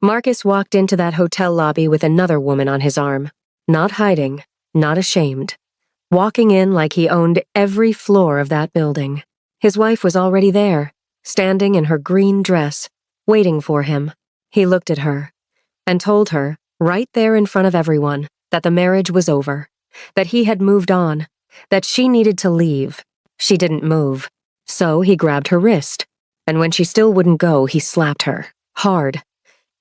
Marcus walked into that hotel lobby with another woman on his arm. Not hiding, not ashamed. Walking in like he owned every floor of that building. His wife was already there, standing in her green dress, waiting for him. He looked at her and told her, right there in front of everyone, that the marriage was over, that he had moved on, that she needed to leave. She didn't move. So he grabbed her wrist, and when she still wouldn't go, he slapped her, hard.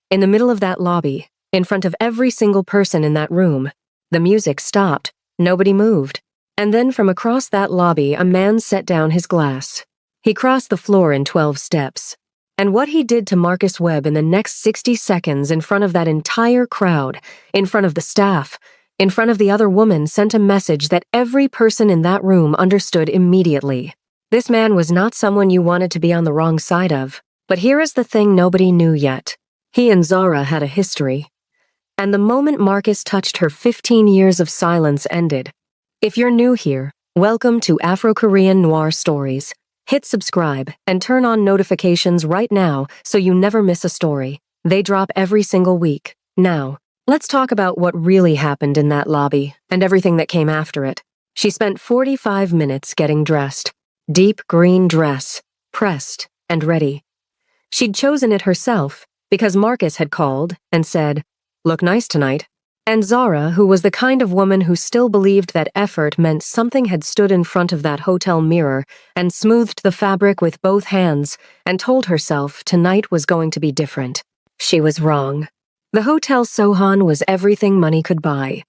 In the middle of that lobby, in front of every single person in that room, the music stopped, nobody moved. And then from across that lobby, a man set down his glass. He crossed the floor in 12 steps. And what he did to Marcus Webb in the next 60 seconds in front of that entire crowd, in front of the staff, in front of the other woman, sent a message that every person in that room understood immediately. This man was not someone you wanted to be on the wrong side of. But here is the thing nobody knew yet. He and Zara had a history. And the moment Marcus touched her, 15 years of silence ended. If you're new here, welcome to Afro-Korean Noir Stories. Hit subscribe and turn on notifications right now so you never miss a story. They drop every single week. Now, let's talk about what really happened in that lobby and everything that came after it. She spent 45 minutes getting dressed. Deep green dress, pressed and ready. She'd chosen it herself because Marcus had called and said, "Look nice tonight." And Zara, who was the kind of woman who still believed that effort meant something had stood in front of that hotel mirror and smoothed the fabric with both hands and told herself tonight was going to be different. She was wrong. The Hotel Sohan was everything money could buy.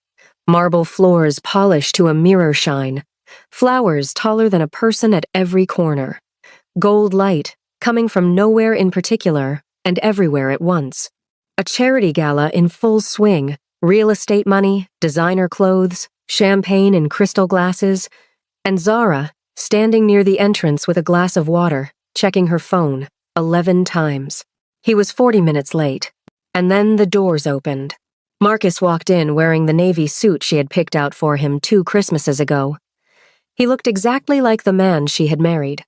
Marble floors polished to a mirror shine. Flowers taller than a person at every corner. Gold light, coming from nowhere in particular and everywhere at once. A charity gala in full swing. Real estate money, designer clothes, champagne in crystal glasses, and Zara, standing near the entrance with a glass of water, checking her phone 11 times. He was 40 minutes late, and then the doors opened. Marcus walked in wearing the navy suit she had picked out for him 2 Christmases ago. He looked exactly like the man she had married,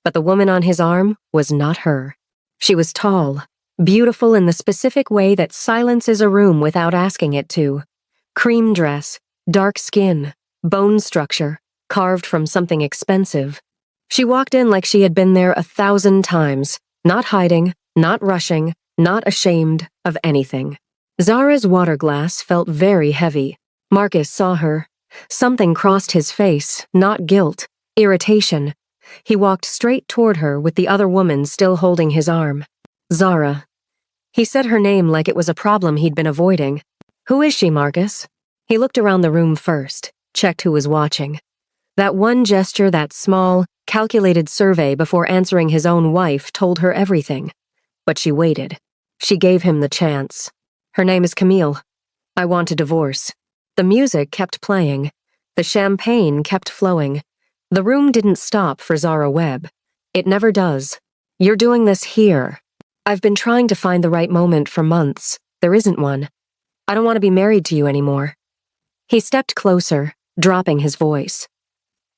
but the woman on his arm was not her. She was tall, beautiful in the specific way that silences a room without asking it to. Cream dress, dark skin, bone structure, carved from something expensive. She walked in like she had been there 1,000 times, not hiding, not rushing, not ashamed of anything. Zara's water glass felt very heavy. Marcus saw her. Something crossed his face, not guilt, irritation. He walked straight toward her with the other woman still holding his arm. Zara. He said her name like it was a problem he'd been avoiding. "Who is she, Marcus?" He looked around the room first, checked who was watching. That one gesture, that small, calculated survey before answering his own wife told her everything. But she waited. She gave him the chance. "Her name is Camille. I want a divorce." The music kept playing. The champagne kept flowing. The room didn't stop for Zara Webb. It never does. "You're doing this here. I've been trying to find the right moment for months. There isn't one. I don't want to be married to you anymore." He stepped closer, dropping his voice.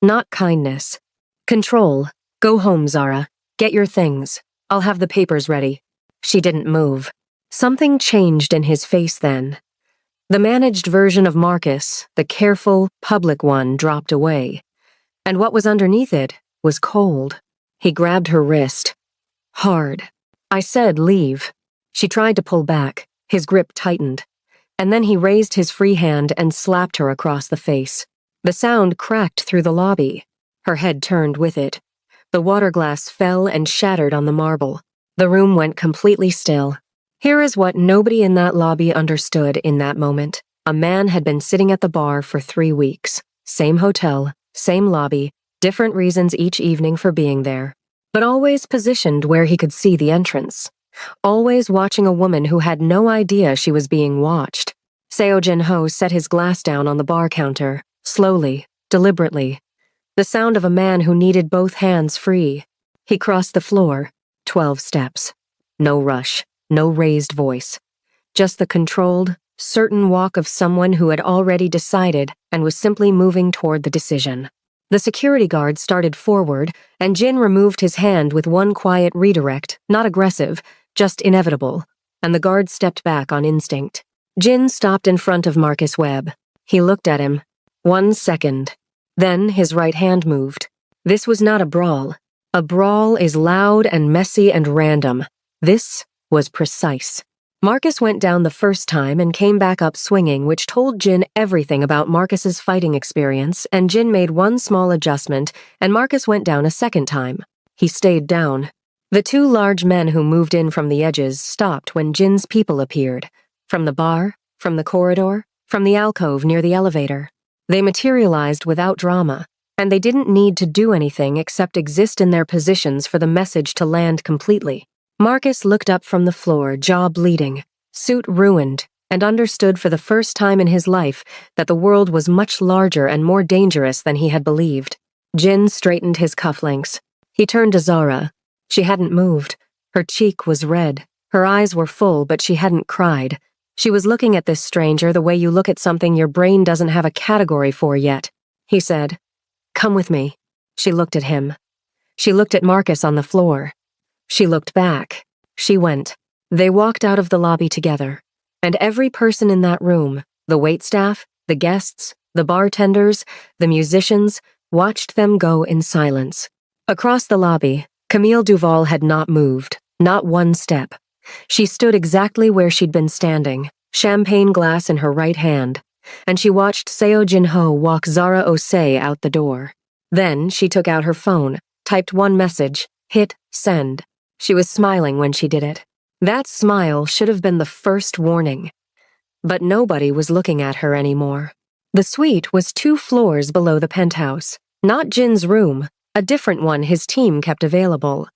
Not kindness. Control. "Go home, Zara. Get your things. I'll have the papers ready." She didn't move. Something changed in his face then. The managed version of Marcus, the careful, public one, dropped away. And what was underneath it was cold. He grabbed her wrist. Hard. "I said leave." She tried to pull back. His grip tightened. And then he raised his free hand and slapped her across the face. The sound cracked through the lobby. Her head turned with it. The water glass fell and shattered on the marble. The room went completely still. Here is what nobody in that lobby understood in that moment. A man had been sitting at the bar for 3 weeks. Same hotel, same lobby, different reasons each evening for being there. But always positioned where he could see the entrance. Always watching a woman who had no idea she was being watched. Seo Jin-ho set his glass down on the bar counter, slowly, deliberately. The sound of a man who needed both hands free. He crossed the floor, 12 steps. No rush, no raised voice. Just the controlled, certain walk of someone who had already decided and was simply moving toward the decision. The security guard started forward, and Jin removed his hand with one quiet redirect, not aggressive, just inevitable. and the guard stepped back on instinct. Jin stopped in front of Marcus Webb. He looked at him. 1 second. Then his right hand moved. This was not a brawl. A brawl is loud and messy and random. This was precise. Marcus went down the first time and came back up swinging, which told Jin everything about Marcus's fighting experience, and Jin made one small adjustment, and Marcus went down a second time. He stayed down. The two large men who moved in from the edges stopped when Jin's people appeared. From the bar, from the corridor, from the alcove near the elevator. They materialized without drama, and they didn't need to do anything except exist in their positions for the message to land completely. Marcus looked up from the floor, jaw bleeding, suit ruined, and understood for the first time in his life that the world was much larger and more dangerous than he had believed. Jin straightened his cufflinks. He turned to Zara. She hadn't moved. Her cheek was red. Her eyes were full, but she hadn't cried. She was looking at this stranger the way you look at something your brain doesn't have a category for yet. He said, "Come with me." She looked at him. She looked at Marcus on the floor. She looked back. She went. They walked out of the lobby together. And every person in that room, the waitstaff, the guests, the bartenders, the musicians, watched them go in silence. Across the lobby, Camille Duval had not moved, not one step. She stood exactly where she'd been standing, champagne glass in her right hand, and she watched Seo Jin-ho walk Zara Osei out the door. Then she took out her phone, typed one message, hit send. She was smiling when she did it. That smile should have been the first warning. But nobody was looking at her anymore. The suite was 2 floors below the penthouse. Not Jin's room, a different one his team kept available.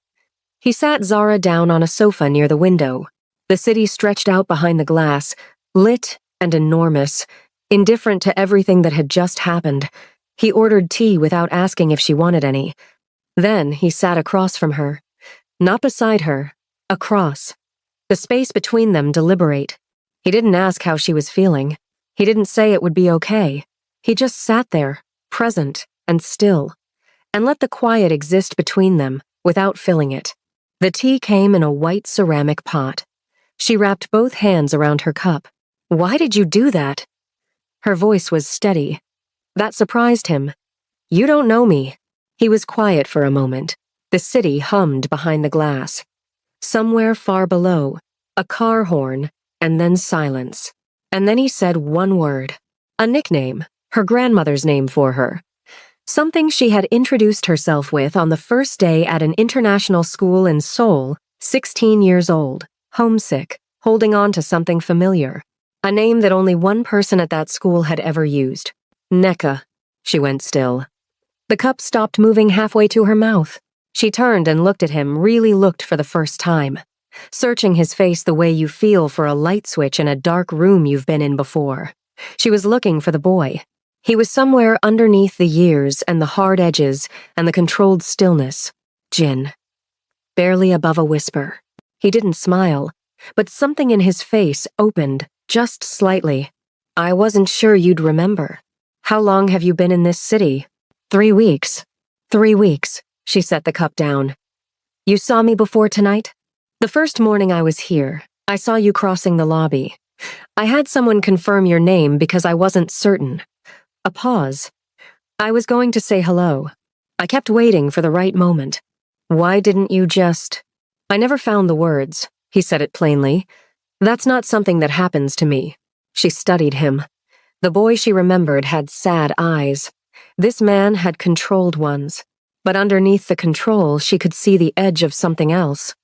He sat Zara down on a sofa near the window. The city stretched out behind the glass, lit and enormous, indifferent to everything that had just happened. He ordered tea without asking if she wanted any. Then he sat across from her. Not beside her, across. The space between them deliberate. He didn't ask how she was feeling. He didn't say it would be okay. He just sat there, present and still, and let the quiet exist between them without filling it. The tea came in a white ceramic pot. She wrapped both hands around her cup. "Why did you do that?" Her voice was steady. That surprised him. "You don't know me." He was quiet for a moment. The city hummed behind the glass. Somewhere far below, a car horn, and then silence. And then he said one word. A nickname, her grandmother's name for her. Something she had introduced herself with on the first day at an international school in Seoul, 16 years old, homesick, holding on to something familiar. A name that only one person at that school had ever used. Neka. She went still. The cup stopped moving halfway to her mouth. She turned and looked at him, really looked for the first time, searching his face the way you feel for a light switch in a dark room you've been in before. She was looking for the boy. He was somewhere underneath the years and the hard edges and the controlled stillness. Jin. Barely above a whisper. He didn't smile, but something in his face opened, just slightly. "I wasn't sure you'd remember. How long have you been in this city?" 3 weeks. 3 weeks. She set the cup down. "You saw me before tonight? The first morning I was here, I saw you crossing the lobby. I had someone confirm your name because I wasn't certain." A pause. "I was going to say hello. I kept waiting for the right moment. Why didn't you just—" "I never found the words," he said it plainly. "That's not something that happens to me." She studied him. The boy she remembered had sad eyes. This man had controlled ones. But underneath the control, she could see the edge of something else.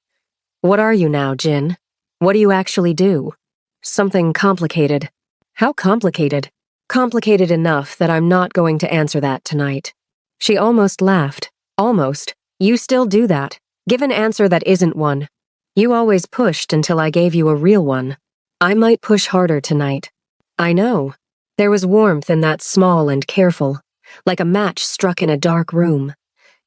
"What are you now, Jin? What do you actually do?" "Something complicated." "How complicated?" "Complicated enough that I'm not going to answer that tonight." She almost laughed. "Almost. You still do that. Give an answer that isn't one. You always pushed until I gave you a real one. I might push harder tonight." "I know." There was warmth in that small and careful, like a match struck in a dark room.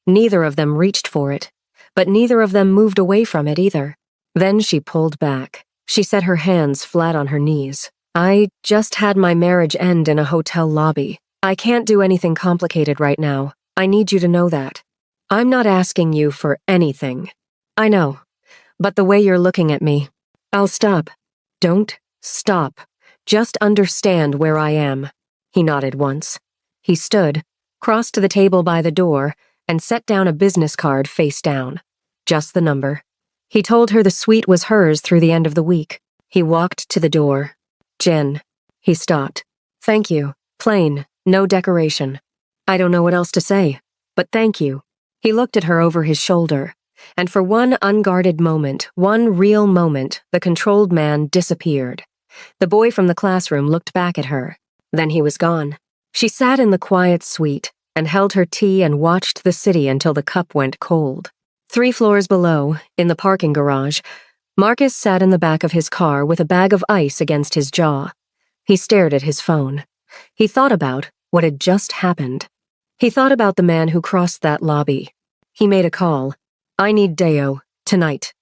Neither of them reached for it, but neither of them moved away from it either. Then she pulled back. She set her hands flat on her knees. "I just had my marriage end in a hotel lobby. I can't do anything complicated right now. I need you to know that. I'm not asking you for anything. I know, but the way you're looking at me, I'll stop. Don't stop. Just understand where I am. He nodded once. He stood, crossed to the table by the door, and set down a business card face down. Just the number. He told her the suite was hers through the end of the week. He walked to the door. Jen. He stopped. Thank you. Plain. No decoration. I don't know what else to say, but thank you. He looked at her over his shoulder, and for one unguarded moment, one real moment, the controlled man disappeared. The boy from the classroom looked back at her. Then he was gone. She sat in the quiet suite and held her tea and watched the city until the cup went cold. 3 floors below, in the parking garage, Marcus sat in the back of his car with a bag of ice against his jaw. He stared at his phone. He thought about what had just happened. He thought about the man who crossed that lobby. He made a call. I need Deo, tonight.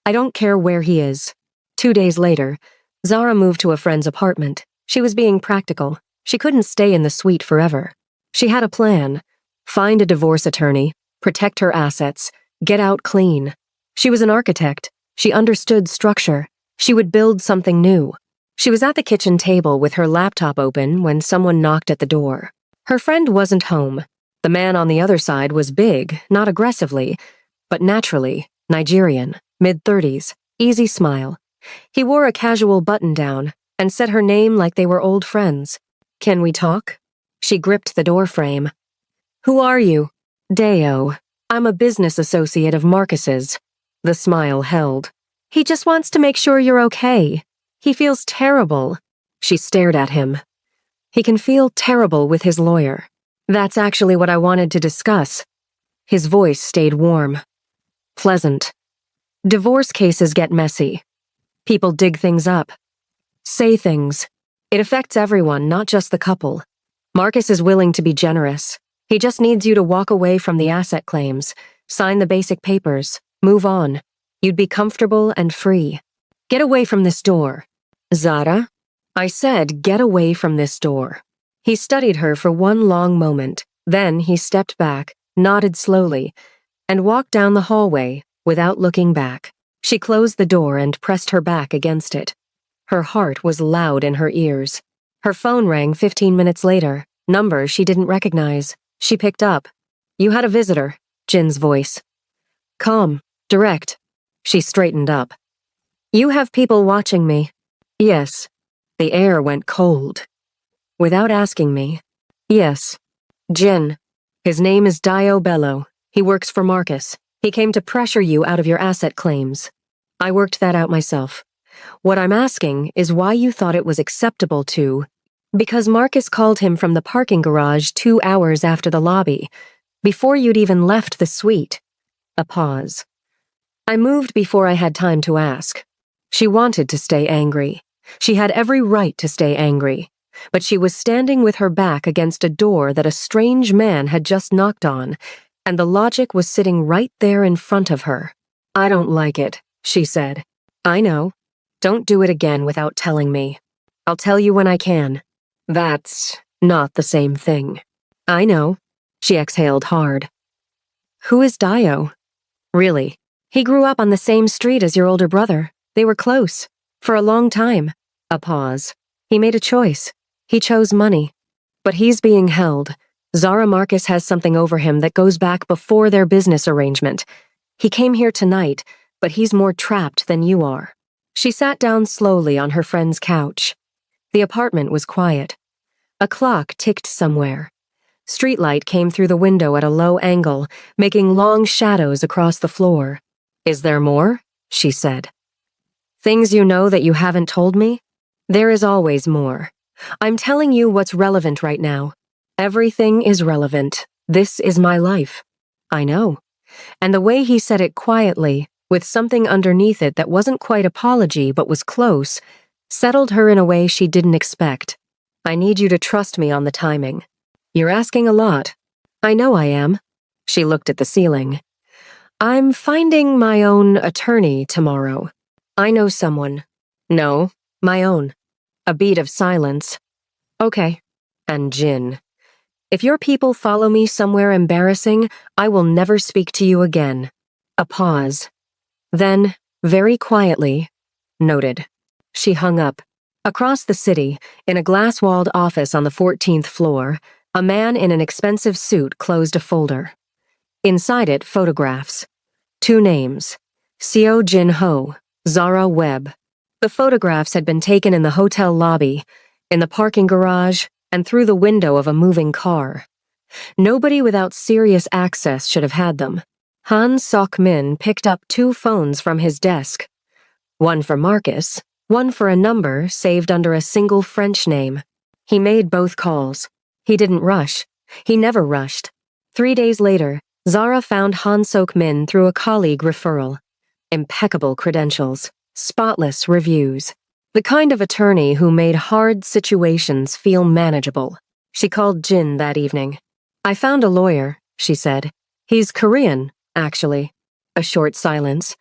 I don't care where he is. 2 days later, Zara moved to a friend's apartment. She was being practical. She couldn't stay in the suite forever. She had a plan. Find a divorce attorney, protect her assets, get out clean. She was an architect. She understood structure. She would build something new. She was at the kitchen table with her laptop open when someone knocked at the door. Her friend wasn't home. The man on the other side was big, not aggressively, but naturally, Nigerian, mid-30s, easy smile. He wore a casual button-down and said her name like they were old friends. Can we talk? She gripped the door frame. Who are you? Deo. I'm a business associate of Marcus's. The smile held. He just wants to make sure you're okay. He feels terrible. She stared at him. He can feel terrible with his lawyer. That's actually what I wanted to discuss. His voice stayed warm. Pleasant. Divorce cases get messy. People dig things up. Say things. It affects everyone, not just the couple. Marcus is willing to be generous. He just needs you to walk away from the asset claims, sign the basic papers, move on. You'd be comfortable and free. Get away from this door. Zara? I said, get away from this door. He studied her for one long moment. Then he stepped back, nodded slowly, and walked down the hallway without looking back. She closed the door and pressed her back against it. Her heart was loud in her ears. Her phone rang 15 minutes later, number she didn't recognize. She picked up. You had a visitor, Jin's voice. Calm, direct. She straightened up. You have people watching me. Yes. The air went cold. Without asking me. Yes. Jin. His name is Dio Bello. He works for Marcus. He came to pressure you out of your asset claims. I worked that out myself. What I'm asking is why you thought it was acceptable to... Because Marcus called him from the parking garage 2 hours after the lobby, before you'd even left the suite. A pause. I moved before I had time to ask. She wanted to stay angry. She had every right to stay angry. But she was standing with her back against a door that a strange man had just knocked on, and the logic was sitting right there in front of her. I don't like it, she said. I know. Don't do it again without telling me. I'll tell you when I can. That's not the same thing. I know. She exhaled hard. Who is Dio? Really? He grew up on the same street as your older brother. They were close. For a long time. A pause. He made a choice. He chose money. But he's being held. Zara Marcus has something over him that goes back before their business arrangement. He came here tonight, but he's more trapped than you are. She sat down slowly on her friend's couch. The apartment was quiet. A clock ticked somewhere. Streetlight came through the window at a low angle, making long shadows across the floor. Is there more? She said. Things you know that you haven't told me? There is always more. I'm telling you what's relevant right now. Everything is relevant. This is my life. I know. And the way he said it quietly, with something underneath it that wasn't quite apology but was close, settled her in a way she didn't expect. I need you to trust me on the timing. You're asking a lot. I know I am. She looked at the ceiling. I'm finding my own attorney tomorrow. I know someone. No, my own. A beat of silence. Okay. And Jin. If your people follow me somewhere embarrassing, I will never speak to you again. A pause. Then, very quietly, Noted. She hung up. Across the city, in a glass-walled office on the 14th floor, a man in an expensive suit closed a folder. Inside it, photographs. 2 names. Seo Jin-ho, Zara Webb. The photographs had been taken in the hotel lobby, in the parking garage, and through the window of a moving car. Nobody without serious access should have had them. Han Sok-min picked up 2 phones from his desk. One for Marcus, one for a number saved under a single French name. He made both calls. He didn't rush. He never rushed. 3 days later, Zara found Han Sok-min through a colleague referral. Impeccable credentials, spotless reviews. The kind of attorney who made hard situations feel manageable. She called Jin that evening. "I found a lawyer," she said. "He's Korean, actually." A short silence.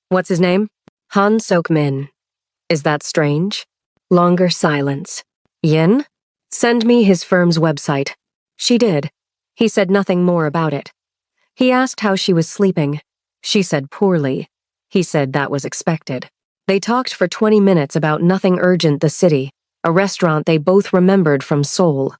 "What's his name?" "Han Sok-min." "Is that strange?" Longer silence. "Yin?" "Send me his firm's website." She did. He said nothing more about it. He asked how she was sleeping. She said poorly. He said that was expected. They talked for 20 minutes about nothing urgent the city, a restaurant they both remembered from Seoul,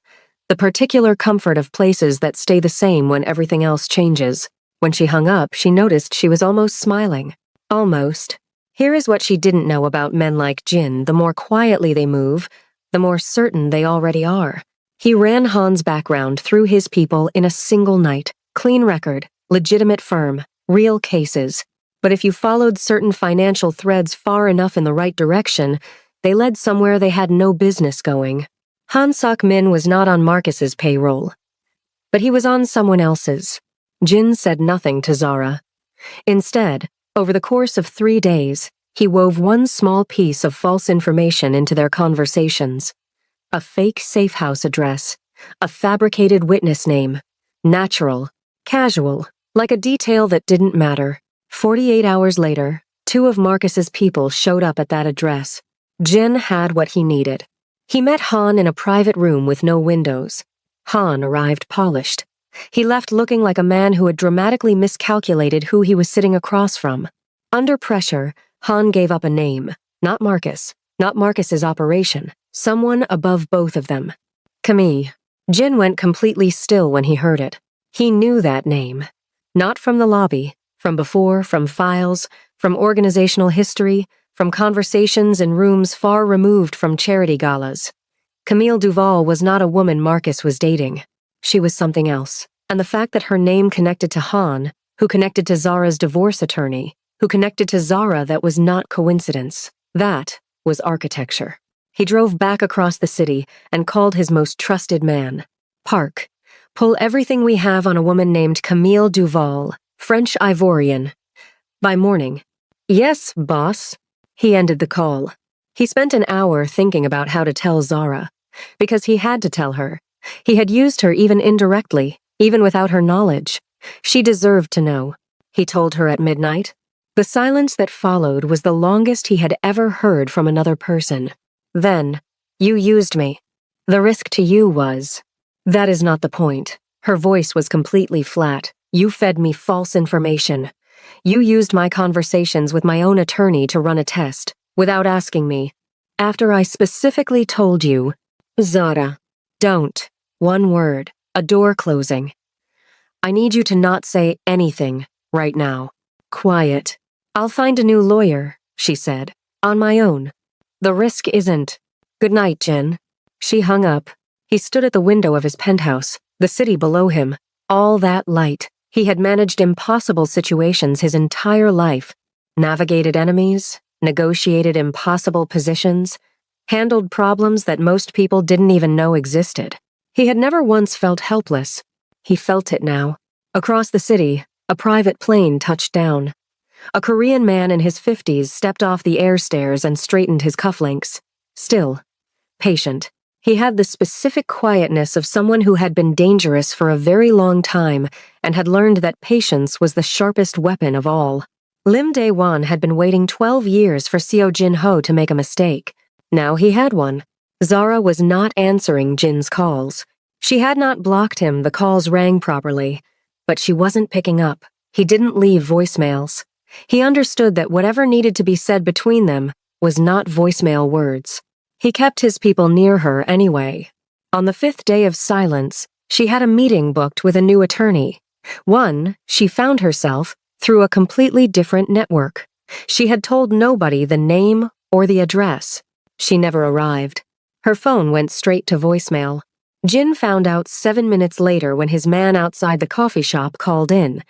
the particular comfort of places that stay the same when everything else changes. When she hung up, she noticed she was almost smiling. Almost. Here is what she didn't know about men like Jin: the more quietly they move, the more certain they already are. He ran Han's background through his people in a single night. Clean record, legitimate firm, real cases. But if you followed certain financial threads far enough in the right direction, they led somewhere they had no business going. Han Sok-min was not on Marcus's payroll. But he was on someone else's. Jin said nothing to Zara. Instead, over the course of 3 days, he wove one small piece of false information into their conversations. A fake safe house address, a fabricated witness name, natural, casual, like a detail that didn't matter. 48 hours later, 2 of Marcus's people showed up at that address. Jin had what he needed. He met Han in a private room with no windows. Han arrived polished. He left looking like a man who had dramatically miscalculated who he was sitting across from. Under pressure, Han gave up a name. Not Marcus. Not Marcus's operation. Someone above both of them. Camille. Jin went completely still when he heard it. He knew that name. Not from the lobby. From before, from files, from organizational history, from conversations in rooms far removed from charity galas. Camille Duval was not a woman Marcus was dating. She was something else. And the fact that her name connected to Han, who connected to Zara's divorce attorney, who connected to Zara, that was not coincidence. That was architecture. He drove back across the city and called his most trusted man. "Park. Pull everything we have on a woman named Camille Duval, French Ivorian. By morning." "Yes, boss." He ended the call. He spent an hour thinking about how to tell Zara. Because he had to tell her. He had used her even indirectly, even without her knowledge. She deserved to know. He told her at midnight. The silence that followed was the longest he had ever heard from another person. Then, "You used me. The risk to you was..." "That is not the point." Her voice was completely flat. "You fed me false information. You used my conversations with my own attorney to run a test, without asking me. After I specifically told you..." "Zara, don't. One word. A door closing. I need you to not say anything right now. Quiet. I'll find a new lawyer," she said. "On my own. The risk isn't..." "Good night, Jen." She hung up. He stood at the window of his penthouse, the city below him. All that light. He had managed impossible situations his entire life. Navigated enemies, negotiated impossible positions, handled problems that most people didn't even know existed. He had never once felt helpless. He felt it now. Across the city, a private plane touched down. A Korean man in his 50s stepped off the air stairs and straightened his cufflinks. Still. Patient. He had the specific quietness of someone who had been dangerous for a very long time and had learned that patience was the sharpest weapon of all. Lim Dae-won had been waiting 12 years for Seo Jin-ho to make a mistake. Now he had one. Zara was not answering Jin's calls. She had not blocked him, the calls rang properly. But she wasn't picking up. He didn't leave voicemails. He understood that whatever needed to be said between them was not voicemail words. He kept his people near her anyway. On the 5th day of silence, she had a meeting booked with a new attorney. One, she found herself, through a completely different network. She had told nobody the name or the address. She never arrived. Her phone went straight to voicemail. Jin found out 7 minutes later when his man outside the coffee shop called in.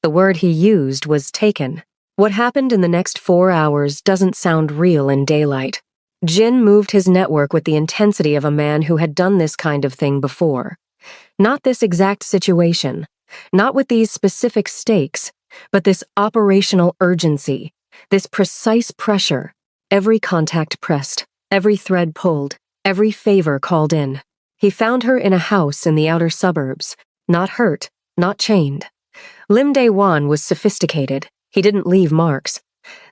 The word he used was taken. What happened in the next 4 hours doesn't sound real in daylight. Jin moved his network with the intensity of a man who had done this kind of thing before. Not this exact situation, not with these specific stakes, but this operational urgency, this precise pressure. Every contact pressed, every thread pulled, every favor called in. He found her in a house in the outer suburbs, not hurt, not chained. Lim Dae-won was sophisticated. He didn't leave marks.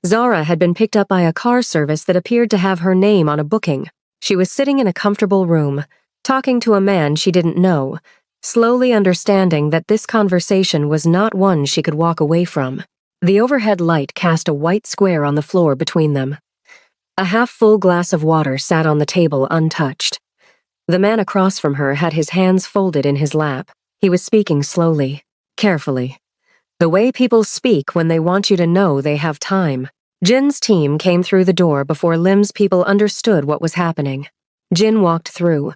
Zara had been picked up by a car service that appeared to have her name on a booking. She was sitting in a comfortable room, talking to a man she didn't know, slowly understanding that this conversation was not one she could walk away from. The overhead light cast a white square on the floor between them. A half-full glass of water sat on the table untouched. The man across from her had his hands folded in his lap. He was speaking slowly, carefully. The way people speak when they want you to know they have time. Jin's team came through the door before Lim's people understood what was happening. Jin walked through.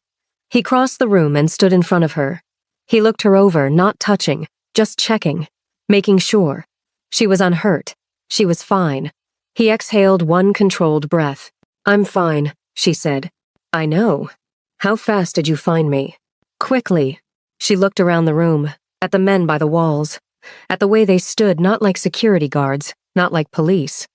He crossed the room and stood in front of her. He looked her over, not touching, just checking, making sure. She was unhurt. She was fine. He exhaled one controlled breath. "I'm fine," she said. "I know. How fast did you find me?" "Quickly." She looked around the room, at the men by the walls, at the way they stood, not like security guards, not like police,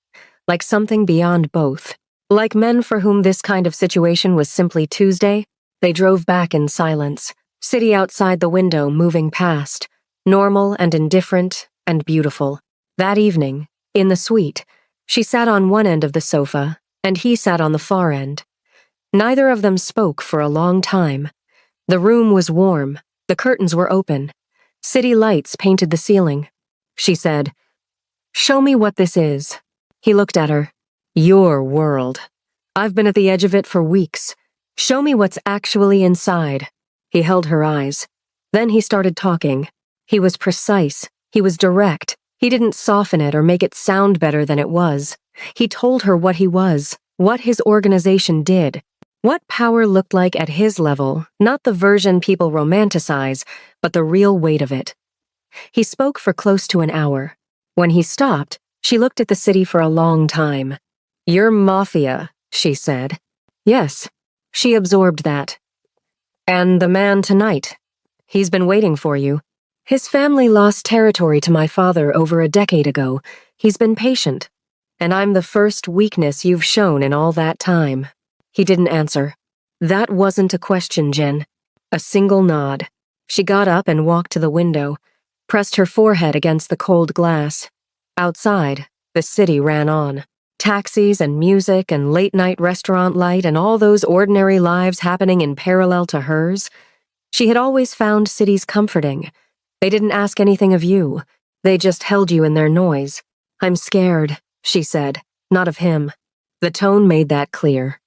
like something beyond both. Like men for whom this kind of situation was simply Tuesday. They drove back in silence, city outside the window moving past, normal and indifferent and beautiful. That evening, in the suite, she sat on one end of the sofa, and he sat on the far end. Neither of them spoke for a long time. The room was warm, the curtains were open. City lights painted the ceiling. She said, "Show me what this is." He looked at her. "Your world. I've been at the edge of it for weeks. Show me what's actually inside." He held her eyes. Then he started talking. He was precise. He was direct. He didn't soften it or make it sound better than it was. He told her what he was, what his organization did, what power looked like at his level, not the version people romanticize, but the real weight of it. He spoke for close to an hour. When he stopped, she looked at the city for a long time. "You're Mafia," she said. "Yes." She absorbed that. "And the man tonight. He's been waiting for you. His family lost territory to my father over a decade ago. He's been patient. And I'm the first weakness you've shown in all that time." He didn't answer. That wasn't a question, Jen. A single nod. She got up and walked to the window, pressed her forehead against the cold glass. Outside, the city ran on. Taxis and music and late-night restaurant light and all those ordinary lives happening in parallel to hers. She had always found cities comforting. They didn't ask anything of you. They just held you in their noise. "I'm scared," she said, "not of him." The tone made that clear.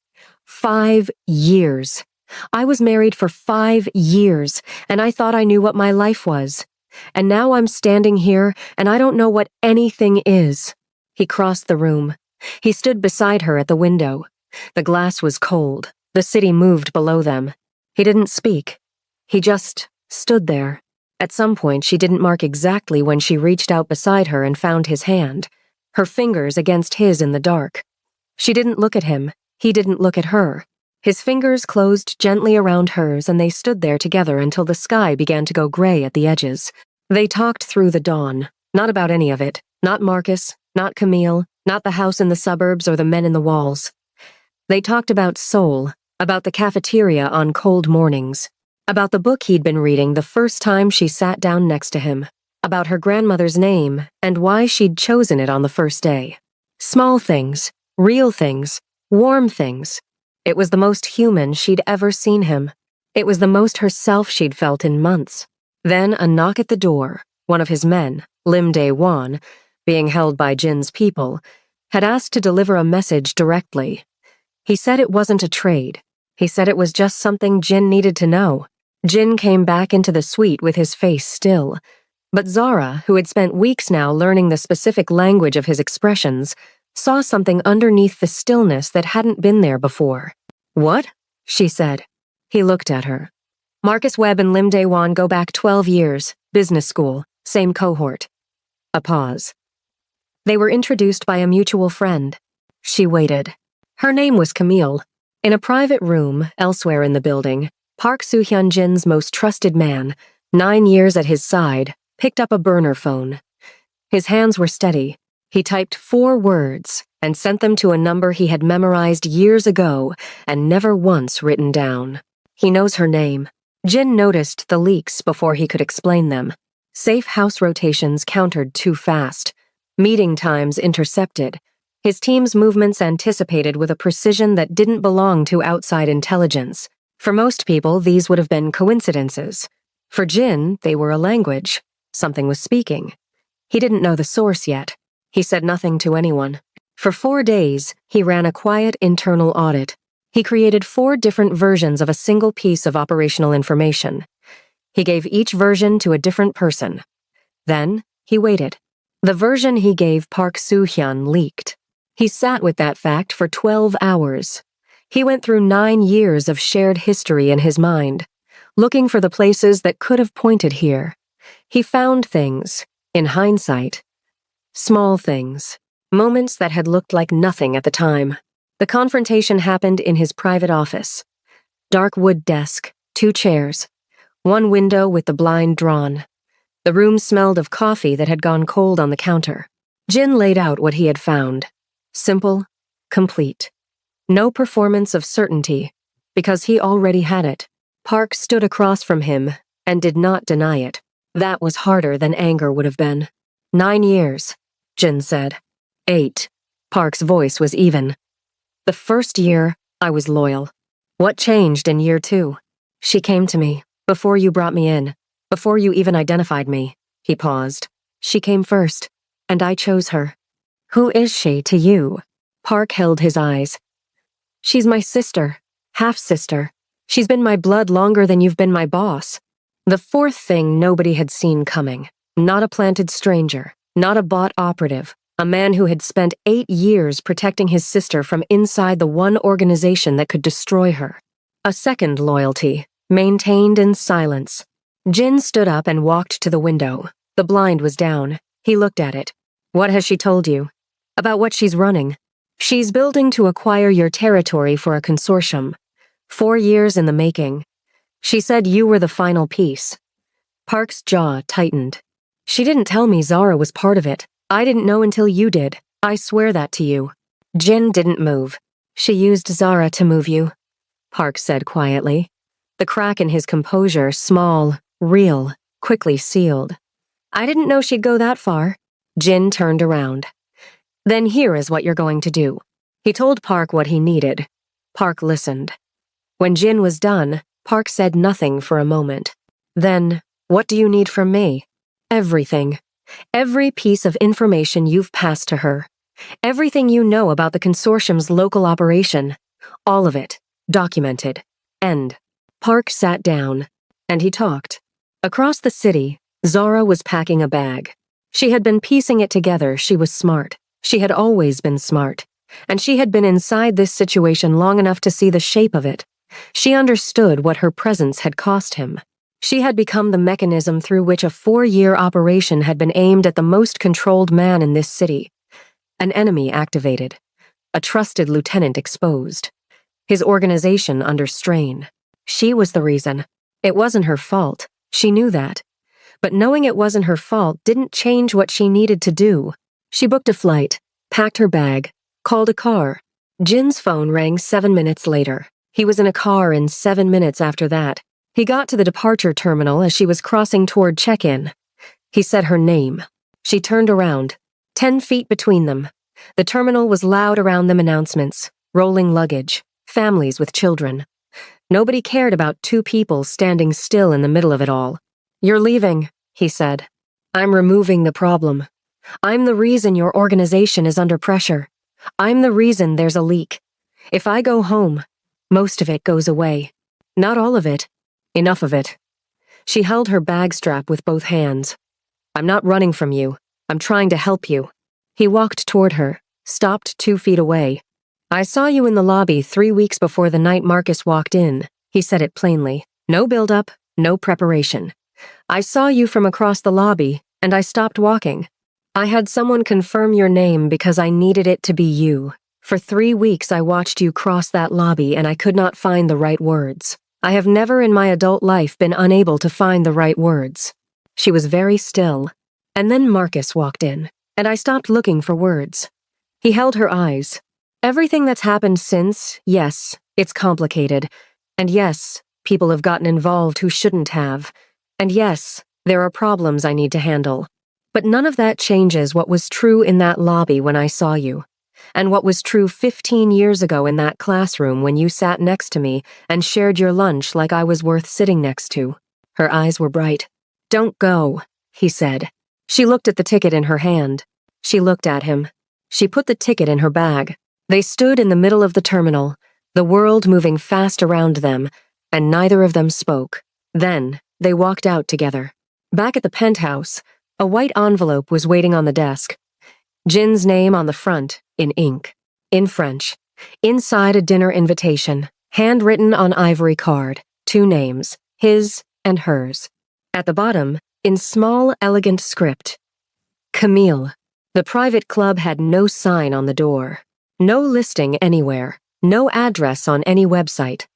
5 years. I was married for 5 years, and I thought I knew what my life was. And now I'm standing here, and I don't know what anything is. He crossed the room. He stood beside her at the window. The glass was cold. The city moved below them. He didn't speak. He just stood there. At some point, she didn't mark exactly when she reached out beside her and found his hand, her fingers against his in the dark. She didn't look at him. He didn't look at her. His fingers closed gently around hers, and they stood there together until the sky began to go gray at the edges. They talked through the dawn, not about any of it, not Marcus, not Camille, not the house in the suburbs or the men in the walls. They talked about Seoul, about the cafeteria on cold mornings, about the book he'd been reading the first time she sat down next to him, about her grandmother's name and why she'd chosen it on the first day. Small things, real things, warm things. It was the most human she'd ever seen him. It was the most herself she'd felt in months. Then a knock at the door, one of his men, Lim Dae-won, being held by Jin's people, had asked to deliver a message directly. He said it wasn't a trade. He said it was just something Jin needed to know. Jin came back into the suite with his face still. But Zara, who had spent weeks now learning the specific language of his expressions, saw something underneath the stillness that hadn't been there before. "What?" she said. He looked at her. "Marcus Webb and Lim Dae-won go back 12 years, business school, same cohort." A pause. They were introduced by a mutual friend. She waited. Her name was Camille. In a private room, elsewhere in the building, Park Soo-hyun Jin's most trusted man, 9 years at his side, picked up a burner phone. His hands were steady. He typed 4 words and sent them to a number he had memorized years ago and never once written down. He knows her name. Jin noticed the leaks before he could explain them. Safe house rotations countered too fast. Meeting times intercepted. His team's movements anticipated with a precision that didn't belong to outside intelligence. For most people, these would have been coincidences. For Jin, they were a language. Something was speaking. He didn't know the source yet. He said nothing to anyone. For 4 days, he ran a quiet internal audit. He created 4 different versions of a single piece of operational information. He gave each version to a different person. Then, he waited. The version he gave Park Soo-hyun leaked. He sat with that fact for 12 hours. He went through 9 years of shared history in his mind, looking for the places that could have pointed here. He found things, in hindsight. Small things. Moments that had looked like nothing at the time. The confrontation happened in his private office. Dark wood desk, 2 chairs. 1 window with the blind drawn. The room smelled of coffee that had gone cold on the counter. Jin laid out what he had found. Simple, complete. No performance of certainty, because he already had it. Park stood across from him and did not deny it. That was harder than anger would have been. 9 years, Jin said. 8. Park's voice was even. The first year, I was loyal. What changed in year 2? She came to me, before you brought me in, before you even identified me. He paused. She came first, and I chose her. Who is she to you? Park held his eyes. She's my sister, half-sister. She's been my blood longer than you've been my boss. The 4th thing nobody had seen coming. Not a planted stranger, not a bought operative, a man who had spent 8 years protecting his sister from inside the one organization that could destroy her. A second loyalty, maintained in silence. Jin stood up and walked to the window. The blind was down. He looked at it. What has she told you? About what she's running? She's building to acquire your territory for a consortium. 4 years in the making. She said you were the final piece. Park's jaw tightened. She didn't tell me Zara was part of it. I didn't know until you did. I swear that to you. Jin didn't move. She used Zara to move you, Park said quietly. The crack in his composure, small, real, quickly sealed. I didn't know she'd go that far. Jin turned around. Then here is what you're going to do. He told Park what he needed. Park listened. When Jin was done, Park said nothing for a moment. Then, what do you need from me? Everything. Every piece of information you've passed to her. Everything you know about the consortium's local operation. All of it. Documented. End. Park sat down, and he talked. Across the city, Zara was packing a bag. She had been piecing it together. She was smart. She had always been smart. And she had been inside this situation long enough to see the shape of it. She understood what her presence had cost him. She had become the mechanism through which a 4-year operation had been aimed at the most controlled man in this city. An enemy activated. A trusted lieutenant exposed. His organization under strain. She was the reason. It wasn't her fault. She knew that. But knowing it wasn't her fault didn't change what she needed to do. She booked a flight, packed her bag, called a car. Jin's phone rang 7 minutes later. He was in a car in 7 minutes after that. He got to the departure terminal as she was crossing toward check-in. He said her name. She turned around. 10 feet between them. The terminal was loud around them announcements. Rolling luggage. Families with children. Nobody cared about 2 people standing still in the middle of it all. You're leaving, he said. I'm removing the problem. I'm the reason your organization is under pressure. I'm the reason there's a leak. If I go home, most of it goes away. Not all of it. Enough of it. She held her bag strap with both hands. I'm not running from you. I'm trying to help you. He walked toward her, stopped 2 feet away. I saw you in the lobby 3 weeks before the night Marcus walked in. He said it plainly. No build-up, no preparation. I saw you from across the lobby, and I stopped walking. I had someone confirm your name because I needed it to be you. For 3 weeks I watched you cross that lobby and I could not find the right words. I have never in my adult life been unable to find the right words. She was very still. And then Marcus walked in, and I stopped looking for words. He held her eyes. Everything that's happened since, yes, it's complicated. And yes, people have gotten involved who shouldn't have. And yes, there are problems I need to handle. But none of that changes what was true in that lobby when I saw you. And what was true 15 years ago in that classroom when you sat next to me and shared your lunch like I was worth sitting next to. Her eyes were bright. Don't go, he said. She looked at the ticket in her hand. She looked at him. She put the ticket in her bag. They stood in the middle of the terminal, the world moving fast around them, and neither of them spoke. Then, they walked out together. Back at the penthouse, a white envelope was waiting on the desk. Jin's name on the front, in ink. In French. Inside a dinner invitation, handwritten on ivory card, 2 names, his and hers. At the bottom, in small, elegant script, Camille. The private club had no sign on the door. No listing anywhere. No address on any website.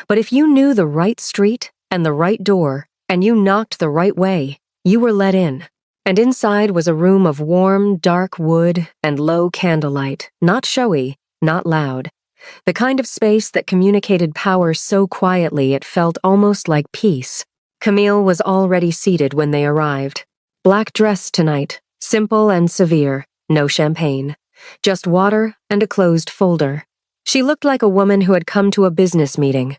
But if you knew the right street and the right door, and you knocked the right way, you were let in. And inside was a room of warm, dark wood and low candlelight, not showy, not loud. The kind of space that communicated power so quietly it felt almost like peace. Camille was already seated when they arrived. Black dress tonight, simple and severe, no champagne. Just water and a closed folder. She looked like a woman who had come to a business meeting.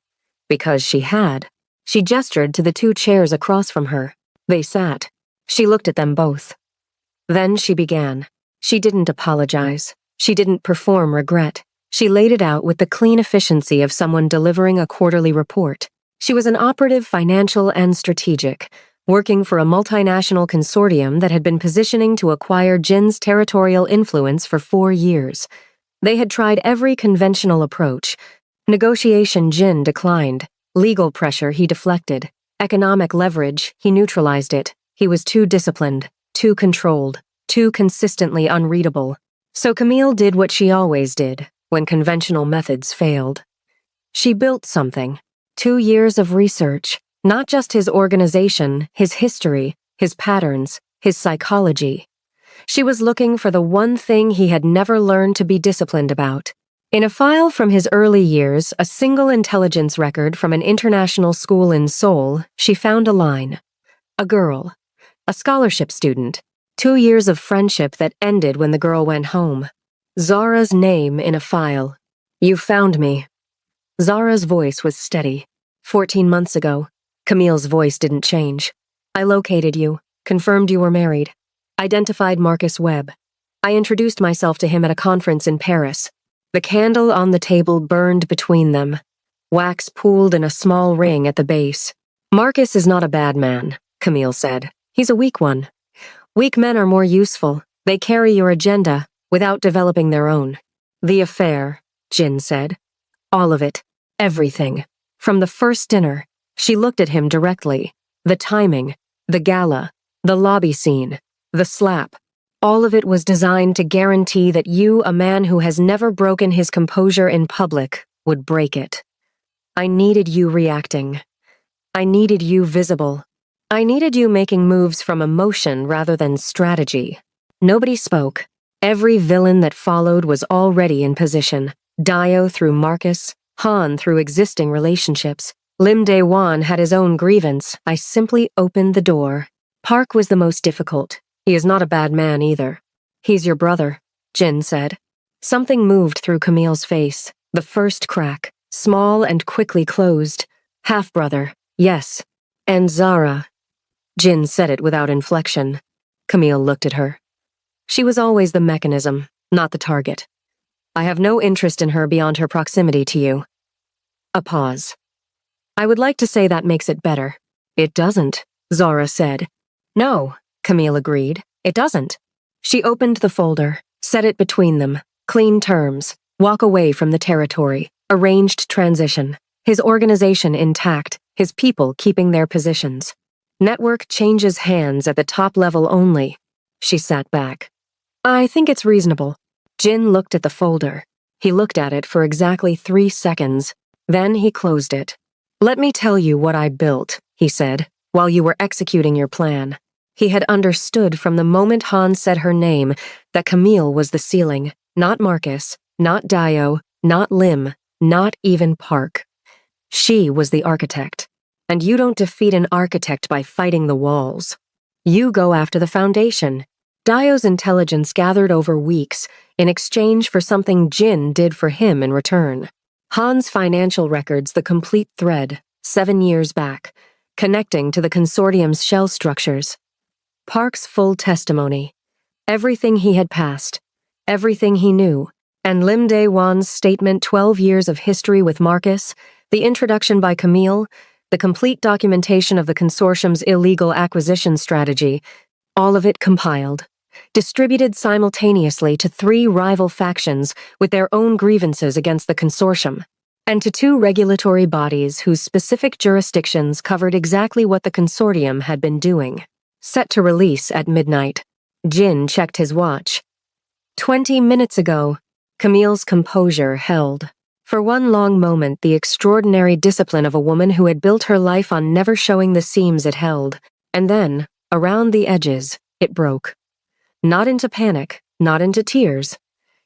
Because she had. She gestured to the 2 chairs across from her. They sat. She looked at them both. Then she began. She didn't apologize. She didn't perform regret. She laid it out with the clean efficiency of someone delivering a quarterly report. She was an operative, financial, and strategic, working for a multinational consortium that had been positioning to acquire Jin's territorial influence for 4 years. They had tried every conventional approach. Negotiation Jin declined. Legal pressure he deflected. Economic leverage, he neutralized it. He was too disciplined, too controlled, too consistently unreadable. So Camille did what she always did when conventional methods failed. She built something. 2 years of research, not just his organization, his history, his patterns, his psychology. She was looking for the one thing he had never learned to be disciplined about. In a file from his early years, a single intelligence record from an international school in Seoul, she found a line. A girl. A scholarship student. 2 years of friendship that ended when the girl went home. Zara's name in a file. You found me. Zara's voice was steady. 14 months ago. Camille's voice didn't change. I located you, confirmed you were married. Identified Marcus Webb. I introduced myself to him at a conference in Paris. The candle on the table burned between them. Wax pooled in a small ring at the base. Marcus is not a bad man, Camille said. He's a weak one. Weak men are more useful. They carry your agenda without developing their own. The affair, Jin said. All of it. Everything. From the first dinner. She looked at him directly. The timing. The gala. The lobby scene. The slap. All of it was designed to guarantee that you, a man who has never broken his composure in public, would break it. I needed you reacting. I needed you visible. I needed you making moves from emotion rather than strategy. Nobody spoke. Every villain that followed was already in position. Dio through Marcus, Han through existing relationships. Lim Dae-wan had his own grievance. I simply opened the door. Park was the most difficult. He is not a bad man either. He's your brother, Jin said. Something moved through Camille's face. The first crack, small and quickly closed. Half-brother, yes. And Zara. Jin said it without inflection. Camille looked at her. She was always the mechanism, not the target. I have no interest in her beyond her proximity to you. A pause. I would like to say that makes it better. It doesn't, Zara said. No, Camille agreed. It doesn't. She opened the folder, set it between them. Clean terms. Walk away from the territory. Arranged transition. His organization intact. His people keeping their positions. Network changes hands at the top level only. She sat back. I think it's reasonable. Jin looked at the folder. He looked at it for exactly 3 seconds. Then he closed it. Let me tell you what I built, he said, while you were executing your plan. He had understood from the moment Han said her name that Camille was the ceiling, not Marcus, not Dio, not Lim, not even Park. She was the architect. And you don't defeat an architect by fighting the walls. You go after the foundation. Dio's intelligence gathered over weeks in exchange for something Jin did for him in return. Han's financial records the complete thread, 7 years back, connecting to the consortium's shell structures. Park's full testimony. Everything he had passed. Everything he knew. And Lim Dae-won's statement 12 years of history with Marcus, the introduction by Camille, the complete documentation of the consortium's illegal acquisition strategy, all of it compiled, distributed simultaneously to 3 rival factions with their own grievances against the consortium, and to 2 regulatory bodies whose specific jurisdictions covered exactly what the consortium had been doing. Set to release at midnight. Jin checked his watch. 20 minutes ago, Camille's composure held. For one long moment, the extraordinary discipline of a woman who had built her life on never showing the seams it held, and then, around the edges, it broke. Not into panic, not into tears,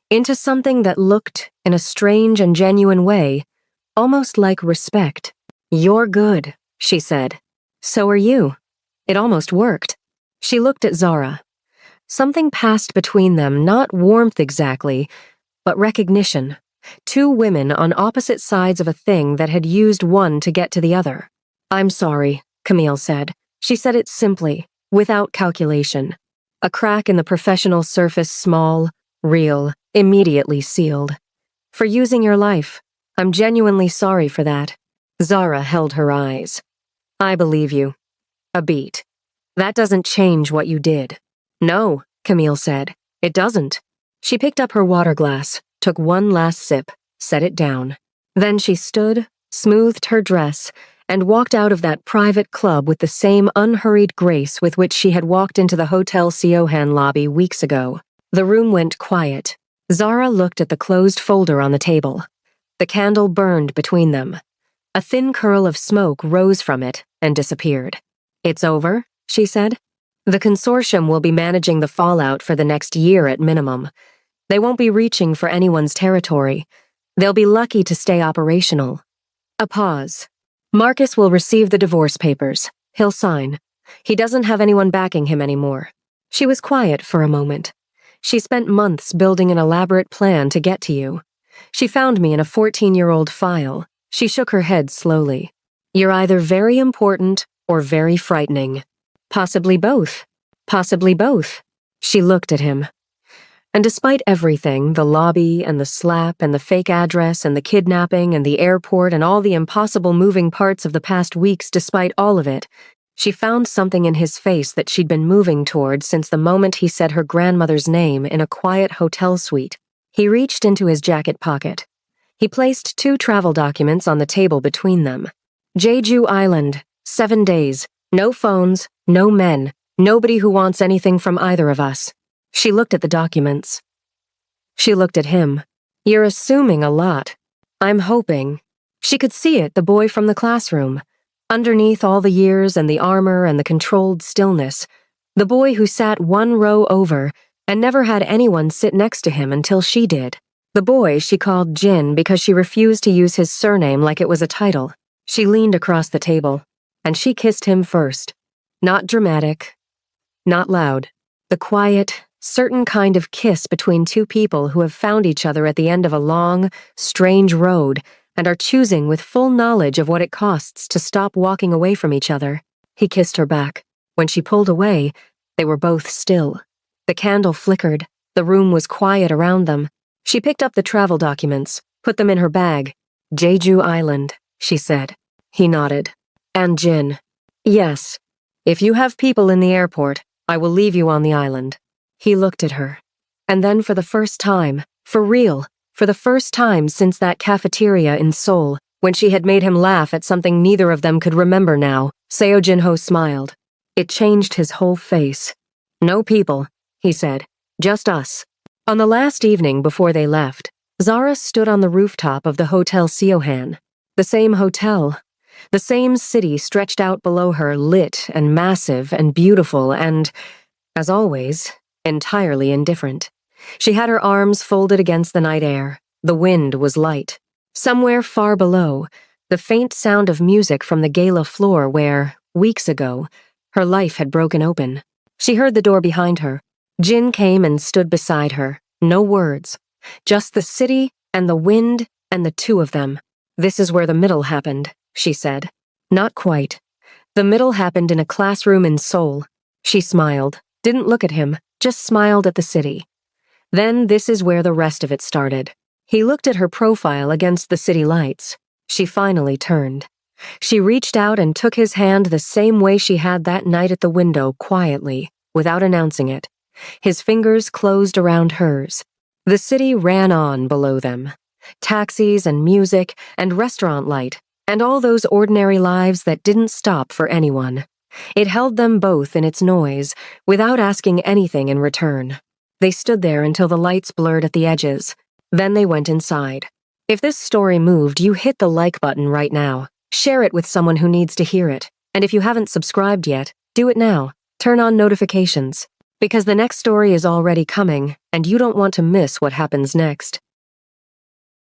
into something that looked, in a strange and genuine way, almost like respect. You're good, she said. So are you. It almost worked. She looked at Zara. Something passed between them, not warmth exactly, but recognition. 2 women on opposite sides of a thing that had used one to get to the other. I'm sorry, Camille said. She said it simply, without calculation. A crack in the professional surface, small, real, immediately sealed. For using your life. I'm genuinely sorry for that. Zara held her eyes. I believe you. A beat. That doesn't change what you did. No, Camille said. It doesn't. She picked up her water glass, took one last sip, set it down. Then she stood, smoothed her dress, and walked out of that private club with the same unhurried grace with which she had walked into the Hotel Siohan lobby weeks ago. The room went quiet. Zara looked at the closed folder on the table. The candle burned between them. A thin curl of smoke rose from it and disappeared. It's over, she said. The consortium will be managing the fallout for the next year at minimum. They won't be reaching for anyone's territory. They'll be lucky to stay operational. A pause. Marcus will receive the divorce papers. He'll sign. He doesn't have anyone backing him anymore. She was quiet for a moment. She spent months building an elaborate plan to get to you. She found me in a 14-year-old file. She shook her head slowly. You're either very important or very frightening. Possibly both. Possibly both. She looked at him. And despite everything, the lobby and the slap and the fake address and the kidnapping and the airport and all the impossible moving parts of the past weeks, despite all of it, she found something in his face that she'd been moving toward since the moment he said her grandmother's name in a quiet hotel suite. He reached into his jacket pocket. He placed 2 travel documents on the table between them. Jeju Island, 7 days, no phones, no men, nobody who wants anything from either of us. She looked at the documents. She looked at him. You're assuming a lot. I'm hoping. She could see it, the boy from the classroom. Underneath all the years and the armor and the controlled stillness, the boy who sat 1 row over and never had anyone sit next to him until she did. The boy she called Jin because she refused to use his surname like it was a title. She leaned across the table, and she kissed him first. Not dramatic, not loud. The quiet, certain kind of kiss between 2 people who have found each other at the end of a long, strange road and are choosing with full knowledge of what it costs to stop walking away from each other. He kissed her back. When she pulled away, they were both still. The candle flickered. The room was quiet around them. She picked up the travel documents, put them in her bag. Jeju Island, she said. He nodded. And Jin. Yes. If you have people in the airport, I will leave you on the island. He looked at her. And then for the first time, for real, for the first time since that cafeteria in Seoul, when she had made him laugh at something neither of them could remember now, Seo Jinho smiled. It changed his whole face. No people, he said. Just us. On the last evening before they left, Zara stood on the rooftop of the Hotel Seohan. The same hotel. The same city stretched out below her, lit and massive and beautiful and, as always, entirely indifferent. She had her arms folded against the night air. The wind was light. Somewhere far below, the faint sound of music from the gala floor where, weeks ago, her life had broken open. She heard the door behind her. Jin came and stood beside her. No words. Just the city and the wind and the two of them. This is where the middle happened, she said. Not quite. The middle happened in a classroom in Seoul. She smiled, didn't look at him, just smiled at the city. Then this is where the rest of it started. He looked at her profile against the city lights. She finally turned. She reached out and took his hand the same way she had that night at the window, quietly, without announcing it. His fingers closed around hers. The city ran on below them. Taxis and music and restaurant light, and all those ordinary lives that didn't stop for anyone. It held them both in its noise, without asking anything in return. They stood there until the lights blurred at the edges. Then they went inside. If this story moved, you hit the like button right now. Share it with someone who needs to hear it. And if you haven't subscribed yet, do it now. Turn on notifications. Because the next story is already coming, and you don't want to miss what happens next.